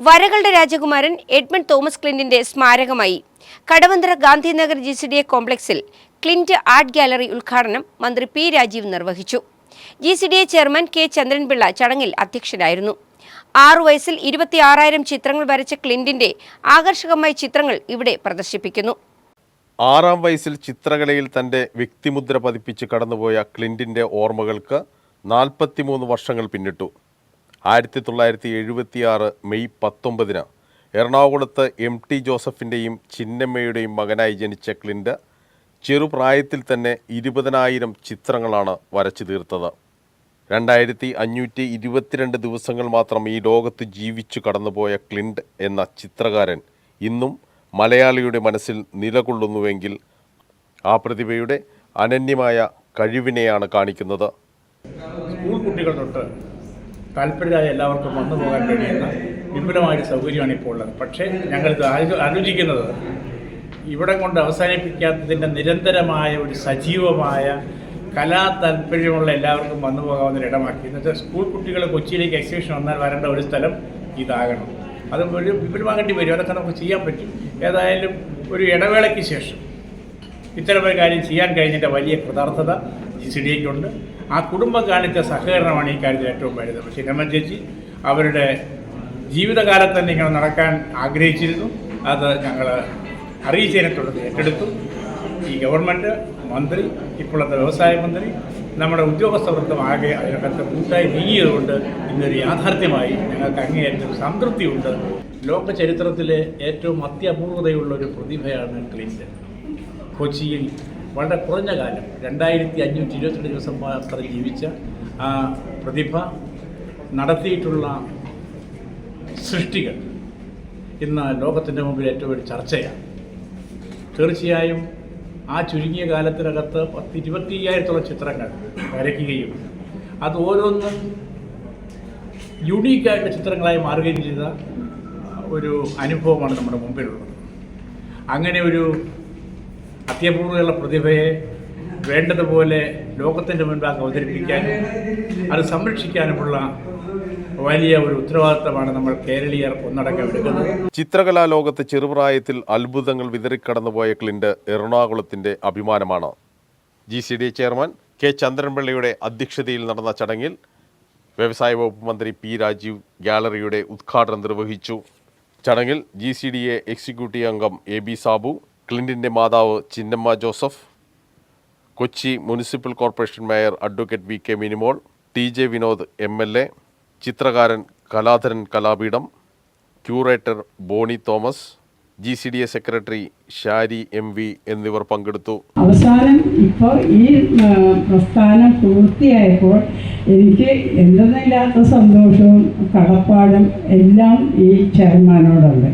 വരകളുടെ രാജകുമാരൻ എഡ്മണ്ട് തോമസ് ക്ലിന്റിന്റെ സ്മാരകമായി കടവന്തറ ഗാന്ധിനഗർ GCDA കോംപ്ലക്സിൽ ക്ലിന്റ് ആർട്ട് ഗാലറി ഉദ്ഘാടനം മന്ത്രി പി രാജീവ് നിർവഹിച്ചു. GCDA ചെയർമാൻ കെ ചന്ദ്രൻപിള്ള ചടങ്ങിൽ അധ്യക്ഷനായിരുന്നു. 6 വയസ്സിൽ 26,000 ചിത്രങ്ങൾ വരച്ച ക്ലിന്റിന്റെ ആകർഷകമായ ചിത്രങ്ങൾ ഇവിടെ പ്രദർശിപ്പിക്കുന്നു. 6-ാം വയസ്സിൽ ചിത്രകലയിൽ തന്റെ വ്യക്തിമുദ്ര പതിപ്പിച്ച് കടന്നുപോയ ക്ലിന്റിന്റെ ഓർമ്മകൾക്ക് 43 വർഷങ്ങൾ പിന്നിട്ടു. 1976 മെയ് 19 എറണാകുളത്ത് MT ജോസഫിൻ്റെയും ചിന്നമ്മയുടെയും മകനായി ജനിച്ച ക്ലിന്റ് ചെറുപ്രായത്തിൽ തന്നെ 20,000 ചിത്രങ്ങളാണ് വരച്ചു തീർത്തത്. 2522 ദിവസങ്ങൾ മാത്രം ഈ ലോകത്ത് ജീവിച്ചു കടന്നുപോയ ക്ലിന്റ് എന്ന ചിത്രകാരൻ ഇന്നും മലയാളിയുടെ മനസ്സിൽ നിലകൊള്ളുന്നുവെങ്കിൽ ആ പ്രതിഭയുടെ അനന്യമായ കഴിവിനെയാണ് കാണിക്കുന്നത്. സ്കൂൾ കുട്ടികൾ തൊട്ട് താല്പര്യരായ എല്ലാവർക്കും വന്നു പോകാൻ കഴിയുന്ന വിപുലമായൊരു സൗകര്യമാണ് ഇപ്പോൾ ഉള്ളത്. പക്ഷേ ഞങ്ങളിത് ആലോചിക്കുന്നത് ഇവിടെ കൊണ്ട് അവസാനിപ്പിക്കാത്തതിൻ്റെ നിരന്തരമായ ഒരു സജീവമായ കലാ താല്പര്യമുള്ള എല്ലാവർക്കും വന്നു പോകാവുന്ന ഇടമാക്കി. എന്നുവെച്ചാൽ സ്കൂൾ കുട്ടികൾ കൊച്ചിയിലേക്ക് എക്സിബിഷൻ വന്നാൽ വരേണ്ട ഒരു സ്ഥലം ഇതാകണം. അത് ഒരു വിപുലമാകേണ്ടി വരും. അതൊക്കെ നമുക്ക് ചെയ്യാൻ പറ്റും. ഏതായാലും ഒരു ഇടവേളയ്ക്ക് ശേഷം ഇത്തരമൊരു കാര്യം ചെയ്യാൻ കഴിഞ്ഞതിൻ്റെ വലിയ കൃതാർത്ഥത GCDAക്കുണ്ട്. ആ കുടുംബം കാണിച്ച സഹകരണമാണ് ഈ കാര്യത്തിൽ ഏറ്റവും വലുത്. പക്ഷേ ചിന്നമ്മ ചേച്ചി അവരുടെ ജീവിതകാലത്ത് തന്നെ ഇങ്ങനെ നടക്കാൻ ആഗ്രഹിച്ചിരുന്നു. അത് ഞങ്ങൾ അറിയിച്ചതിനെ തുടർന്ന് ഏറ്റെടുത്തു. ഈ ഗവൺമെൻറ്, മന്ത്രി, ഇപ്പോഴത്തെ വ്യവസായ മന്ത്രി, നമ്മുടെ ഉദ്യോഗസ്ഥ വൃത്തം ആകെ അതിനകത്ത് കൂട്ടായി നീങ്ങിയതുകൊണ്ട് ഇന്നൊരു യാഥാർത്ഥ്യമായി ഞങ്ങൾക്ക് അങ്ങേയറ്റം സംതൃപ്തിയുണ്ട്. ലോക ചരിത്രത്തിലെ ഏറ്റവും അത്യപൂർവതയുള്ളൊരു പ്രതിഭയാണ് ക്ലിന്റ്. കൊച്ചിയിൽ വളരെ കുറഞ്ഞ കാലം 2522 ദിവസം മാത്രം ജീവിച്ച ആ പ്രതിഭ നടത്തിയിട്ടുള്ള സൃഷ്ടികൾ ഇന്ന് ലോകത്തിൻ്റെ മുമ്പിൽ ഏറ്റവും ഒരു ചർച്ചയാണ്. തീർച്ചയായും ആ ചുരുങ്ങിയ കാലത്തിനകത്ത് 25,000 ചിത്രങ്ങൾ വരയ്ക്കുകയും അത് ഓരോന്നും യുണീക്കായിട്ട് ചിത്രങ്ങളായി മാറുകയും ചെയ്ത ഒരു അനുഭവമാണ് നമ്മുടെ മുമ്പിലുള്ളത്. അങ്ങനെ ഒരു അത്യപൂർവമുള്ള പ്രതിഭയെ വേണ്ടതുപോലെ ലോകത്തിൻ്റെ മുൻപാകെ അവതരിപ്പിക്കാനും അത് സംരക്ഷിക്കാനുമുള്ള വലിയ ഒരു ഉത്തരവാദിത്തമാണ് നമ്മൾ കേരളീയർ ഒന്നടങ്കം എടുക്കുന്നത്. ചിത്രകലാ ലോകത്ത് ചെറുപ്രായത്തിൽ അത്ഭുതങ്ങൾ വിതറിക്കടന്നുപോയ ക്ലിന്റ് എറണാകുളത്തിന്റെ അഭിമാനമാണ്. GCDA ചെയർമാൻ കെ ചന്ദ്രൻപിള്ളയുടെ അധ്യക്ഷതയിൽ നടന്ന ചടങ്ങിൽ വ്യവസായ വകുപ്പ് മന്ത്രി പി രാജീവ് ഗാലറിയുടെ ഉദ്ഘാടനം നിർവഹിച്ചു. ചടങ്ങിൽ GCDA എക്സിക്യൂട്ടീവ് അംഗം AB സാബു, ക്ലിന്റിന്റെ മാതാവ് Chinnamma Joseph, Kochi municipal corporation mayor advocate VK Minimol, TJ Vinod MLA, ചിത്രകാരൻ Kaladharan Kalapeedom, curator Bony Thomas, GCDA secretary Shari MV എന്നിവർ പങ്കെടുത്തു. അവസാനം ഇപ്പോൾ ഈ പ്രസ്ഥാനം പൂർത്തിയായപ്പോൾ എനിക്ക് എന്തെന്നില്ലാത്ത സന്തോഷവും കടപ്പാടും എല്ലാം ഈ ചെയർമാനോടുണ്ട്.